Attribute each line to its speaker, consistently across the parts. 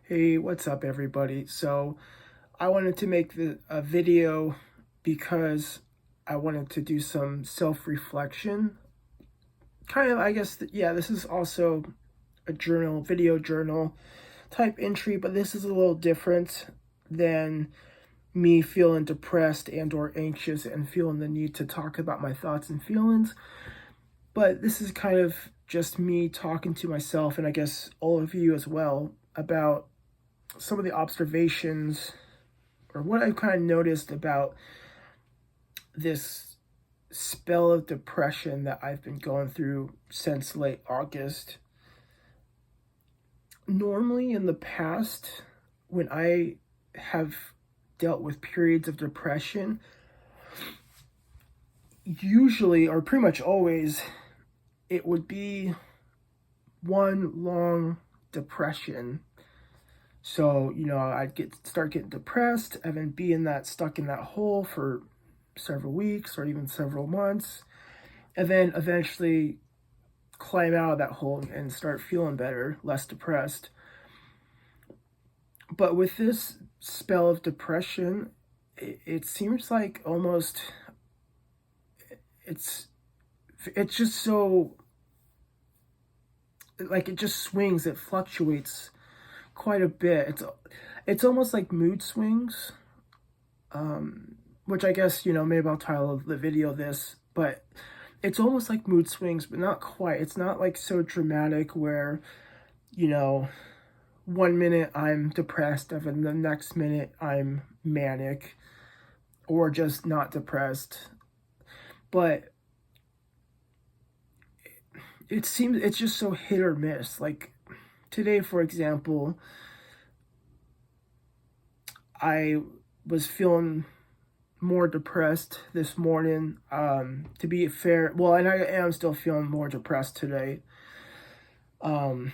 Speaker 1: Hey, what's up, everybody? So, I wanted to make a video because I wanted to do some self-reflection. Kind of, I guess, yeah, this is also a video journal type entry, but this is a little different than me feeling depressed and or anxious and feeling the need to talk about my thoughts and feelings. But this is kind of just me talking to myself, and I guess all of you as well, about some of the observations or what I've kind of noticed about this spell of depression that I've been going through since late August. Normally, in the past, when I have dealt with periods of depression, usually, or pretty much always, it would be one long depression. So, I'd start getting depressed and then be stuck in that hole for several weeks or even several months, and then eventually climb out of that hole and start feeling better, less depressed. But with this spell of depression, it seems like almost it's just so, like, it just swings, it fluctuates quite a bit. It's almost like mood swings, which I guess, maybe I'll title the video this, but it's almost like mood swings, but not quite. It's not like so dramatic where, 1 minute I'm depressed and then the next minute I'm manic or just not depressed. But it seems it's just so hit or miss. Like today, for example, I was feeling more depressed this morning. To be fair, well, and I am still feeling more depressed today. Than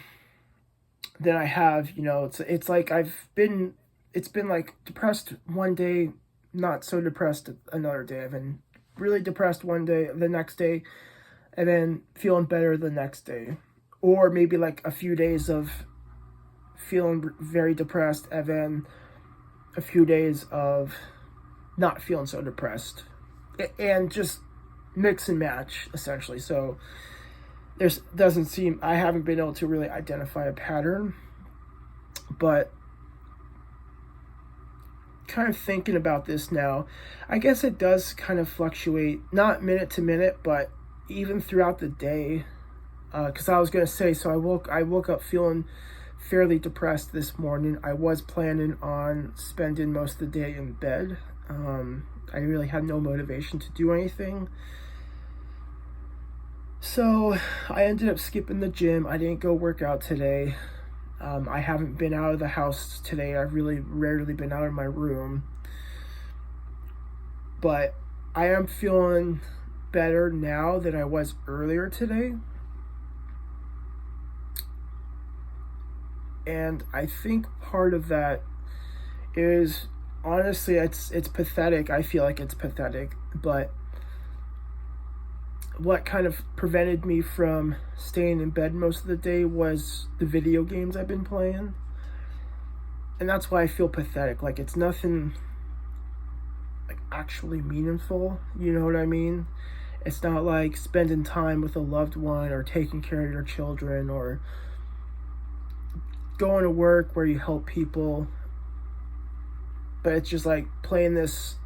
Speaker 1: I have, it's like it's been like depressed one day, not so depressed another day. I've been really depressed one day, the next day, and then feeling better the next day. Or maybe like a few days of feeling very depressed and then a few days of not feeling so depressed, and just mix and match essentially. So I haven't been able to really identify a pattern, but kind of thinking about this now, I guess it does kind of fluctuate, not minute to minute, but even throughout the day. Because I was gonna say, so I woke up feeling fairly depressed this morning. I was planning on spending most of the day in bed. I really had no motivation to do anything. So I ended up skipping the gym. I didn't go work out today. I haven't been out of the house today. I've really rarely been out of my room. But I am feeling better now than I was earlier today. And I think part of that is, honestly, it's pathetic. I feel like it's pathetic, but what kind of prevented me from staying in bed most of the day was the video games I've been playing. And that's why I feel pathetic. Like, it's nothing like actually meaningful, you know what I mean? It's not like spending time with a loved one or taking care of your children or going to work where you help people. But it's just like playing this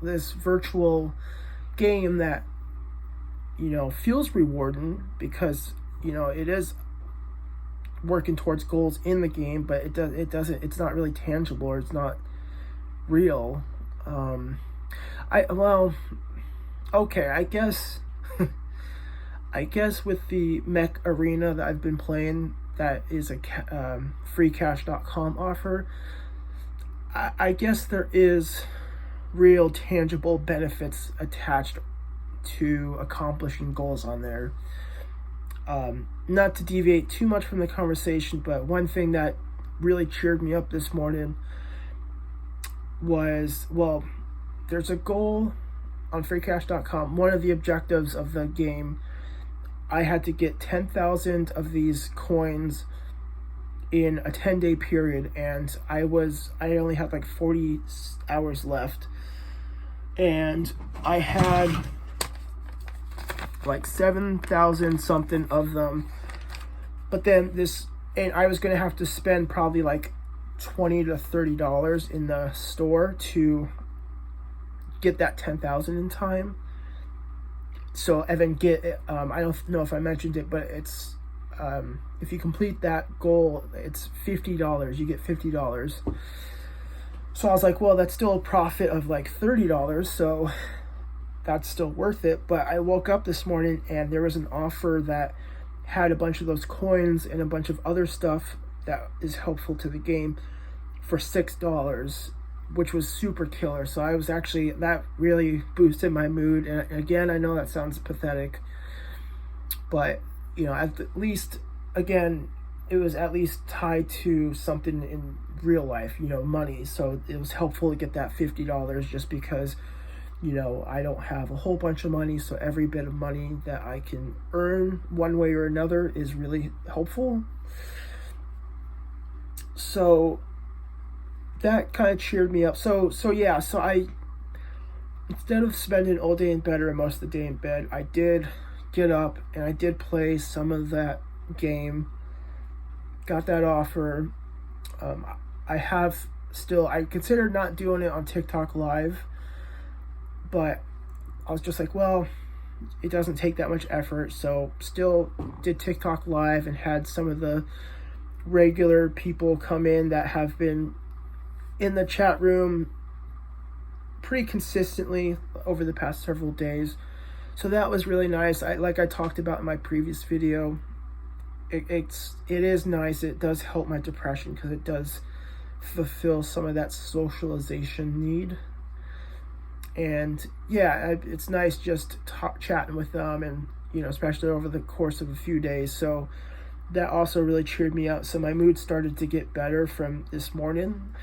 Speaker 1: virtual game that, feels rewarding because, it is working towards goals in the game, but it's not really tangible, or it's not real. I guess I guess with the Mech Arena that I've been playing, that is a freecash.com offer, I guess there is real tangible benefits attached to accomplishing goals on there. Not to deviate too much from the conversation, but one thing that really cheered me up this morning was, well, there's a goal on freecash.com. One of the objectives of the game, I had to get 10,000 of these coins in a 10-day period, and I only had like 40 hours left, and I had like 7,000 something of them. But then and I was gonna have to spend probably like $20 to $30 in the store to get that 10,000 in time. So, and then get I don't know if I mentioned it, but it's if you complete that goal, it's $50. You get $50. So I was like, well, that's still a profit of like $30, so that's still worth it. But I woke up this morning and there was an offer that had a bunch of those coins and a bunch of other stuff that is helpful to the game for $6, which was super killer. So I was actually, that really boosted my mood. And again, I know that sounds pathetic, but you know, at least, again, it was at least tied to something in real life, you know, money. So it was helpful to get that $50 just because, you know, I don't have a whole bunch of money. So every bit of money that I can earn one way or another is really helpful. So that kind of cheered me up. So I, instead of spending all day in bed or most of the day in bed, I did get up and I did play some of that game. Got that offer. I considered not doing it on TikTok Live, but I was just like, well, it doesn't take that much effort. So still did TikTok Live and had some of the regular people come in that have been in the chat room pretty consistently over the past several days. So that was really nice. Like I talked about in my previous video, it is nice. It does help my depression because it does fulfill some of that socialization need. And yeah, it's nice just chatting with them, and you know, especially over the course of a few days. So that also really cheered me up. So my mood started to get better from this morning.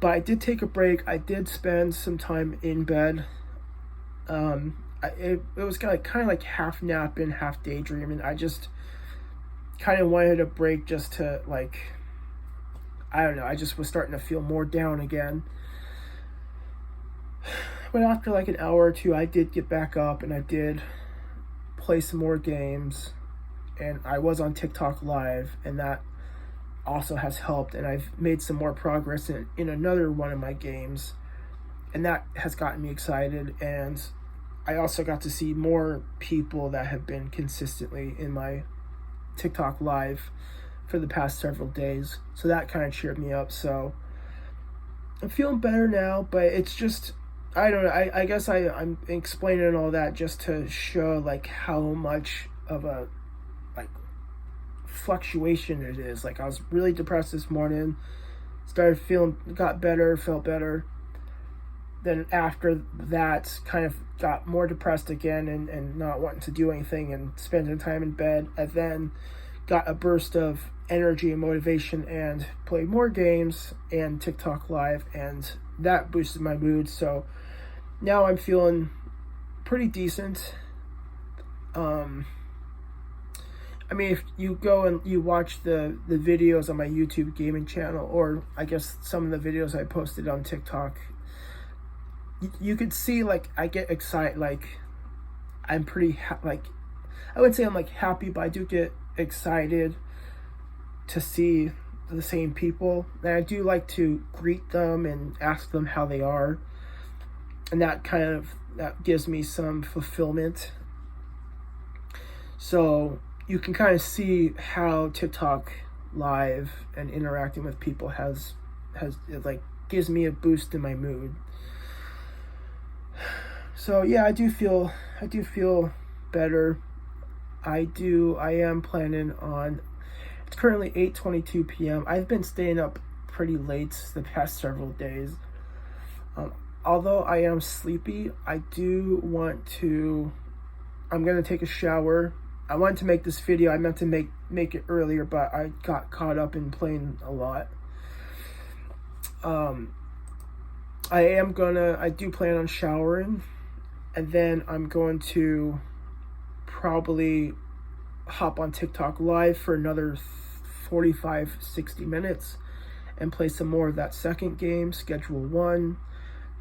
Speaker 1: But I did take a break. I did spend some time in bed. It was kind of like half napping, half daydreaming. I just kind of wanted a break just to, like, I don't know, I just was starting to feel more down again. But after like an hour or two, I did get back up and I did play some more games. And I was on TikTok Live, and that also has helped. And I've made some more progress in another one of my games, and that has gotten me excited. And I also got to see more people that have been consistently in my TikTok Live for the past several days. So that kind of cheered me up. So I'm feeling better now, but it's just, I don't know. I guess I'm explaining all that just to show like how much of a like fluctuation it is. Like I was really depressed this morning, got better, felt better. Then after that, kind of got more depressed again and not wanting to do anything and spending time in bed. And then got a burst of energy and motivation and played more games and TikTok Live, and that boosted my mood. So now I'm feeling pretty decent. I mean, if you go and you watch the videos on my YouTube gaming channel, or I guess some of the videos I posted on TikTok, you could see like I get excited. Like I'm pretty like, I wouldn't say I'm like happy, but I do get excited to see the same people, and I do like to greet them and ask them how they are, and that gives me some fulfillment. So you can kind of see how TikTok Live and interacting with people has it like gives me a boost in my mood. So yeah, I do feel better. I am planning on, it's currently 8:22 p.m. I've been staying up pretty late the past several days. Although I am sleepy, I'm going to take a shower. I wanted to make this video. I meant to make it earlier, but I got caught up in playing a lot. I do plan on showering, and then I'm going to probably hop on TikTok Live for another 45, 60 minutes and play some more of that second game, Schedule 1,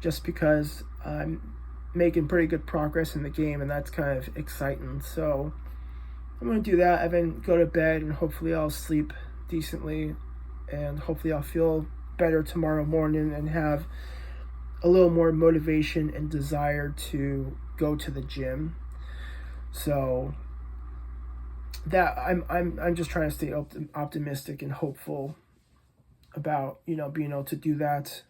Speaker 1: just because I'm making pretty good progress in the game, and that's kind of exciting. So I'm going to do that and then go to bed, and hopefully I'll sleep decently, and hopefully I'll feel better tomorrow morning and have a little more motivation and desire to go to the gym. So that I'm just trying to stay optimistic and hopeful about, you know, being able to do that.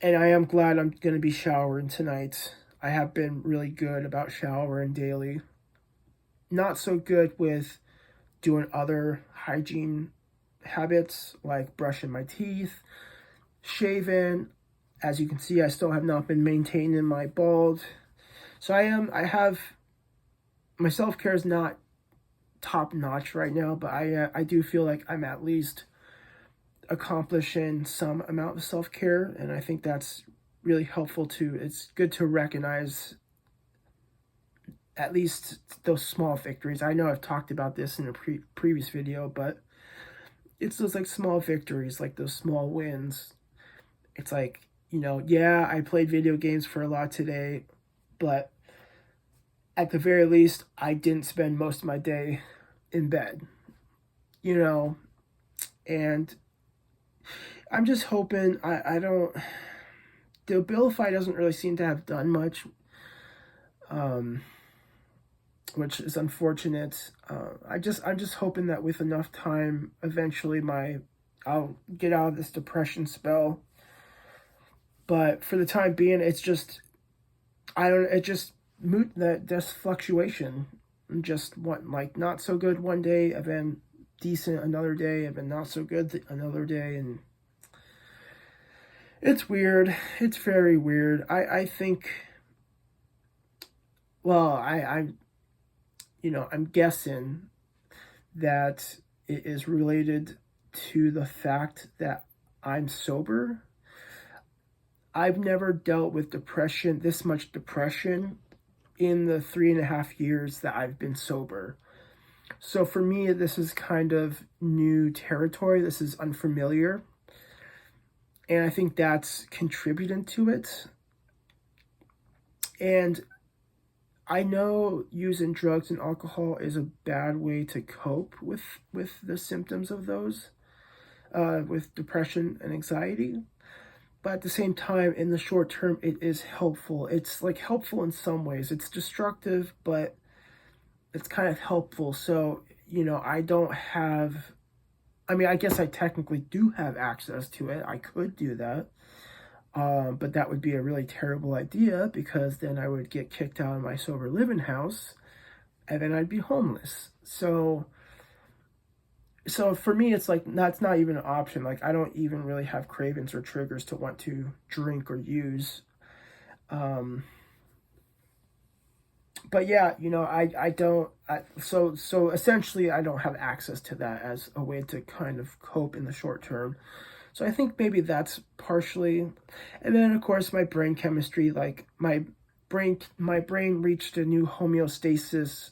Speaker 1: And I am glad I'm going to be showering tonight. I have been really good about showering daily. Not so good with doing other hygiene habits like brushing my teeth, shaving. As you can see, I still have not been maintaining my bald. So my self-care is not top notch right now, but I do feel like I'm at least accomplishing some amount of self-care, and I think that's really helpful too. It's good to recognize at least those small victories. I know I've talked about this in a previous video, but it's those like small victories, like those small wins. It's like, you know, yeah, I played video games for a lot today, but at the very least, I didn't spend most of my day in bed, you know, and I'm just hoping I don't, the Abilify doesn't really seem to have done much, which is unfortunate. I'm just hoping that with enough time, eventually I'll get out of this depression spell. But for the time being, it's just, this fluctuation. Just like not so good one day, and then decent another day, and then not so good another day, and it's weird. It's very weird. I think, well, I'm guessing that it is related to the fact that I'm sober. I've never dealt with depression, this much depression, in the 3.5 years that I've been sober. So for me, this is kind of new territory. This is unfamiliar. And I think that's contributing to it. And I know using drugs and alcohol is a bad way to cope with the symptoms of those, with depression and anxiety. But at the same time, in the short term, it is helpful. It's like helpful in some ways. It's destructive, but it's kind of helpful. So, you know, I guess I technically do have access to it. I could do that. But that would be a really terrible idea, because then I would get kicked out of my sober living house and then I'd be homeless. So for me, it's like, that's not even an option. Like, I don't even really have cravings or triggers to want to drink or use. But yeah, you know, so essentially I don't have access to that as a way to kind of cope in the short term. So I think maybe that's partially, and then of course my brain chemistry, like my brain reached a new homeostasis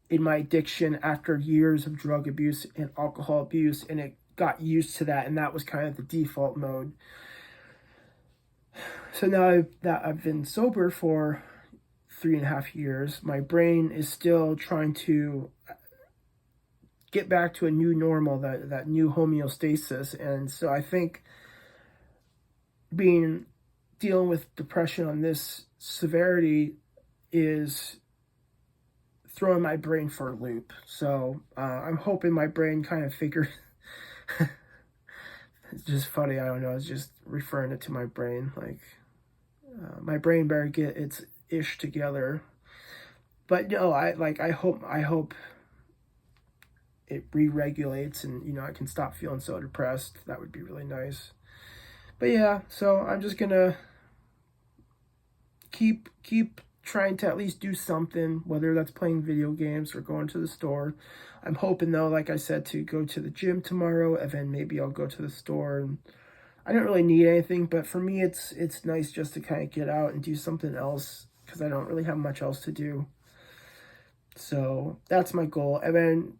Speaker 1: in my addiction after years of drug abuse and alcohol abuse, and it got used to that, and that was kind of the default mode. So now that I've been sober for 3.5 years, my brain is still trying to get back to a new normal, that new homeostasis. And so I think dealing with depression on this severity is throwing my brain for a loop. So I'm hoping my brain kind of figures. It's just funny, I don't know, I was just referring it to my brain, like my brain better get its ish together. But no, I hope it re-regulates, and you know, I can stop feeling so depressed. That would be really nice. But yeah, so I'm just gonna keep trying to at least do something, whether that's playing video games or going to the store. I'm hoping though, like I said, to go to the gym tomorrow, and then maybe I'll go to the store. And I don't really need anything, but for me, it's nice just to kind of get out and do something else, because I don't really have much else to do. So that's my goal. And then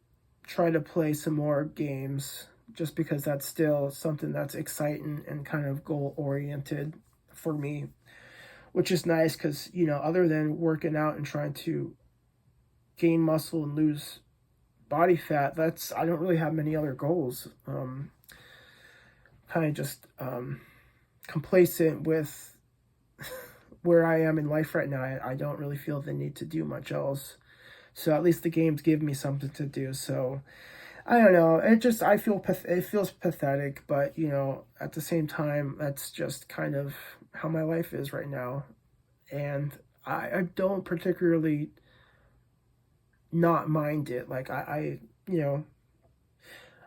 Speaker 1: try to play some more games, just because that's still something that's exciting and kind of goal oriented for me, which is nice because, you know, other than working out and trying to gain muscle and lose body fat, I don't really have many other goals. Kind of just complacent with where I am in life right now. I don't really feel the need to do much else. So at least the games give me something to do. So I don't know. It feels pathetic, but you know, at the same time, that's just kind of how my life is right now. And I don't particularly not mind it. Like you know,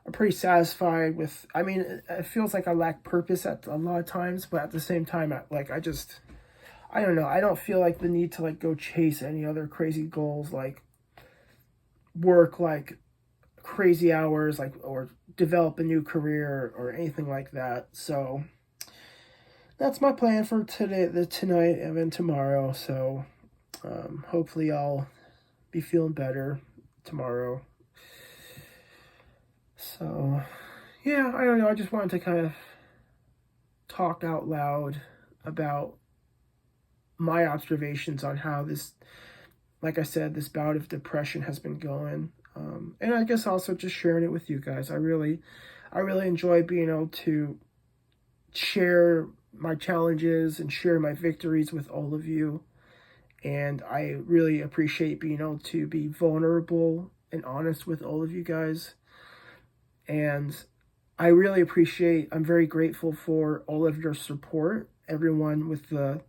Speaker 1: I'm pretty satisfied with, I mean, it feels like I lack purpose at a lot of times, but at the same time, I don't know. I don't feel like the need to like go chase any other crazy goals, like work like crazy hours, like, or develop a new career or anything like that. So that's my plan for tonight and then tomorrow. So hopefully I'll be feeling better tomorrow. So yeah, I don't know. I just wanted to kind of talk out loud about my observations on how this, like I said, this bout of depression has been going. And I guess also just sharing it with you guys. I really enjoy being able to share my challenges and share my victories with all of you. And I really appreciate being able to be vulnerable and honest with all of you guys. And I'm very grateful for all of your support, everyone with the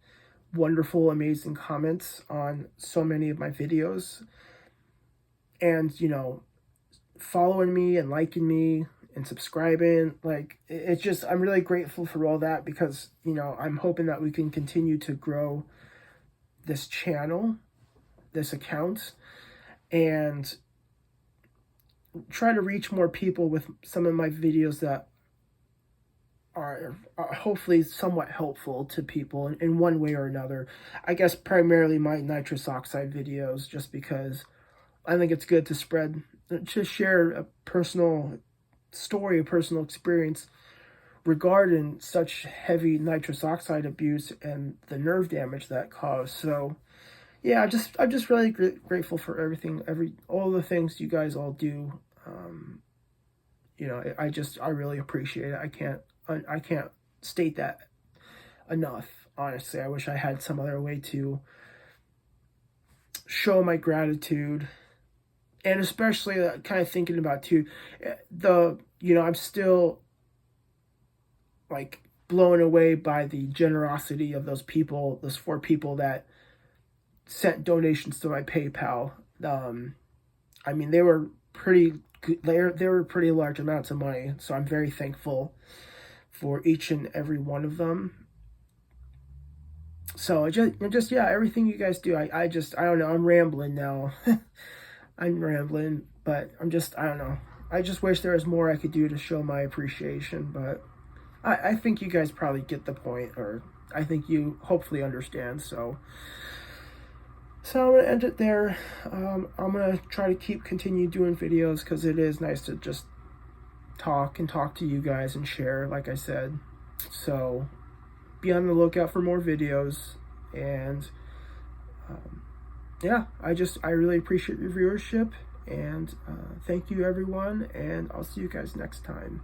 Speaker 1: wonderful, amazing comments on so many of my videos. And, you know, following me and liking me and subscribing, like, it's just, I'm really grateful for all that because, you know, I'm hoping that we can continue to grow this channel, this account, and try to reach more people with some of my videos that are hopefully somewhat helpful to people in one way or another. I guess primarily my nitrous oxide videos, just because I think it's good to share a personal story, a personal experience regarding such heavy nitrous oxide abuse and the nerve damage that caused. So yeah, I'm just really grateful for everything, all the things you guys all do. You know, I really appreciate it. I can't state that enough. Honestly, I wish I had some other way to show my gratitude, and especially kind of thinking about too, you know, I'm still like blown away by the generosity of those 4 people that sent donations to my PayPal. I mean, they were pretty large amounts of money, so I'm very thankful for each and every one of them. So yeah, everything you guys do, I don't know, I'm rambling now. I'm rambling, but I don't know. I just wish there was more I could do to show my appreciation, but I think you guys probably get the point, or I think you hopefully understand. So I'm going to end it there. I'm going to try to continue doing videos because it is nice to just talk to you guys and share, like I said. So be on the lookout for more videos. And yeah, I really appreciate your viewership. And thank you, everyone. And I'll see you guys next time.